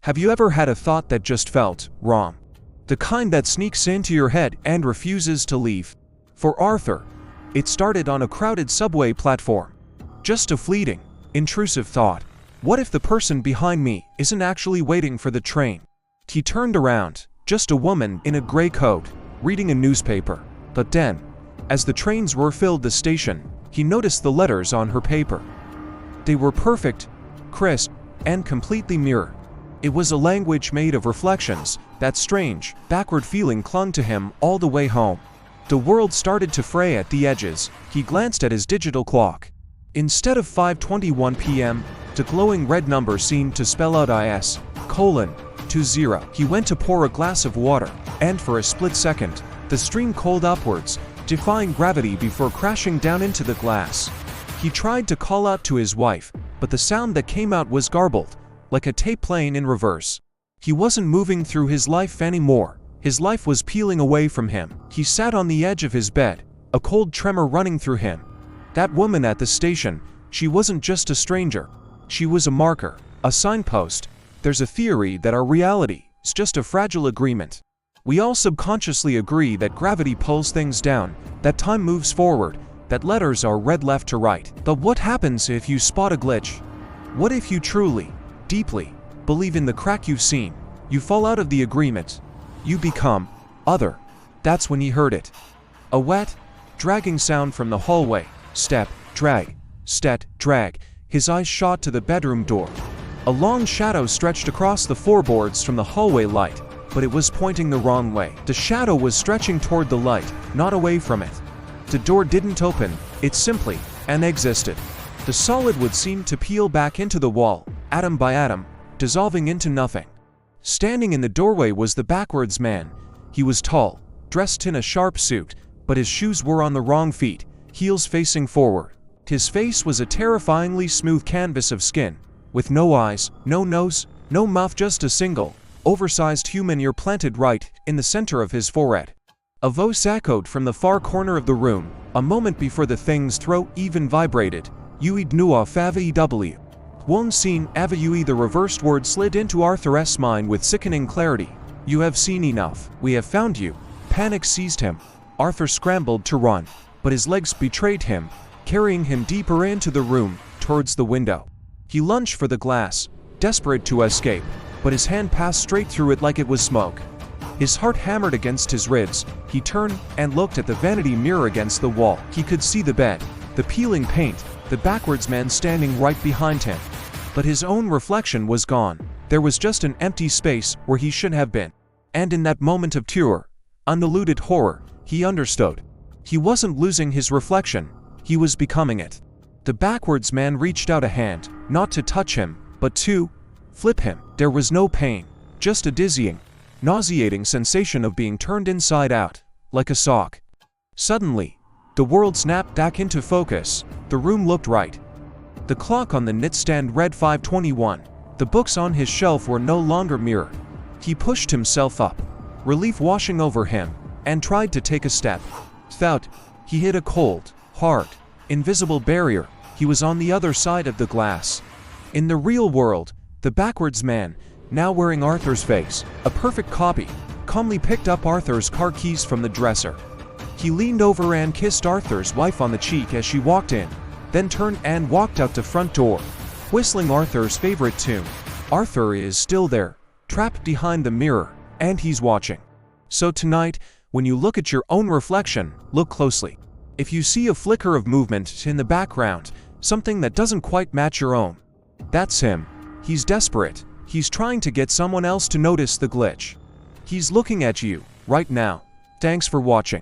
Have you ever had a thought that just felt wrong? The kind that sneaks into your head and refuses to leave. For Arthur, it started on a crowded subway platform. Just a fleeting, intrusive thought. What if the person behind me isn't actually waiting for the train? He turned around, just a woman in a gray coat, reading a newspaper. But then, as the trains filled the station, he noticed the letters on her paper. They were perfect, crisp, and completely mirror. It was a language made of reflections. That strange, backward feeling clung to him all the way home. The world started to fray at the edges. He glanced at his digital clock. Instead of 5:21 p.m., the glowing red number seemed to spell out IS:20. He went to pour a glass of water, and for a split second, the stream cooled upwards, defying gravity before crashing down into the glass. He tried to call out to his wife, but the sound that came out was garbled, like a tape playing in reverse. He wasn't moving through his life anymore. His life was peeling away from him. He sat on the edge of his bed, a cold tremor running through him. That woman at the station, she wasn't just a stranger. She was a marker, a signpost. There's a theory that our reality is just a fragile agreement. We all subconsciously agree that gravity pulls things down, that time moves forward, that letters are read left to right. But what happens if you spot a glitch? What if you truly, deeply, believe in the crack you've seen? You fall out of the agreement. You become other. That's when he heard it. A wet, dragging sound from the hallway. Step, drag, step, drag. His eyes shot to the bedroom door. A long shadow stretched across the floorboards from the hallway light, but it was pointing the wrong way. The shadow was stretching toward the light, not away from it. The door didn't open, it simply existed. The solid would seem to peel back into the wall, atom by atom, dissolving into nothing. Standing in the doorway was the backwards man. He was tall, dressed in a sharp suit, but his shoes were on the wrong feet, heels facing forward. His face was a terrifyingly smooth canvas of skin, with no eyes, no nose, no mouth, just a single, oversized human ear planted right in the center of his forehead. A voice echoed from the far corner of the room, a moment before the thing's throat even vibrated. "Ui dnua favew. One scene avui." The reversed word slid into Arthur's mind with sickening clarity. "You have seen enough. We have found you." Panic seized him. Arthur scrambled to run, but his legs betrayed him, carrying him deeper into the room, towards the window. He lunged for the glass, desperate to escape, but his hand passed straight through it like it was smoke. His heart hammered against his ribs. He turned and looked at the vanity mirror against the wall. He could see the bed, the peeling paint, the backwards man standing right behind him. But his own reflection was gone. There was just an empty space where he should have been. And in that moment of pure, undiluted horror, he understood. He wasn't losing his reflection, he was becoming it. The backwards man reached out a hand, not to touch him, but to flip him. There was no pain, just a dizzying, nauseating sensation of being turned inside out, like a sock. Suddenly, the world snapped back into focus. The room looked right. The clock on the nightstand read 5:21. The books on his shelf were no longer mirrored. He pushed himself up, relief washing over him, and tried to take a step. Without, he hit a cold, hard, invisible barrier. He was on the other side of the glass. In the real world, the backwards man, now wearing Arthur's face, a perfect copy, calmly picked up Arthur's car keys from the dresser. He leaned over and kissed Arthur's wife on the cheek as she walked in, then turned and walked out the front door, whistling Arthur's favorite tune. Arthur is still there, trapped behind the mirror, and he's watching. So tonight, when you look at your own reflection, look closely. If you see a flicker of movement in the background, something that doesn't quite match your own, that's him. He's desperate. He's trying to get someone else to notice the glitch. He's looking at you right now. Thanks for watching.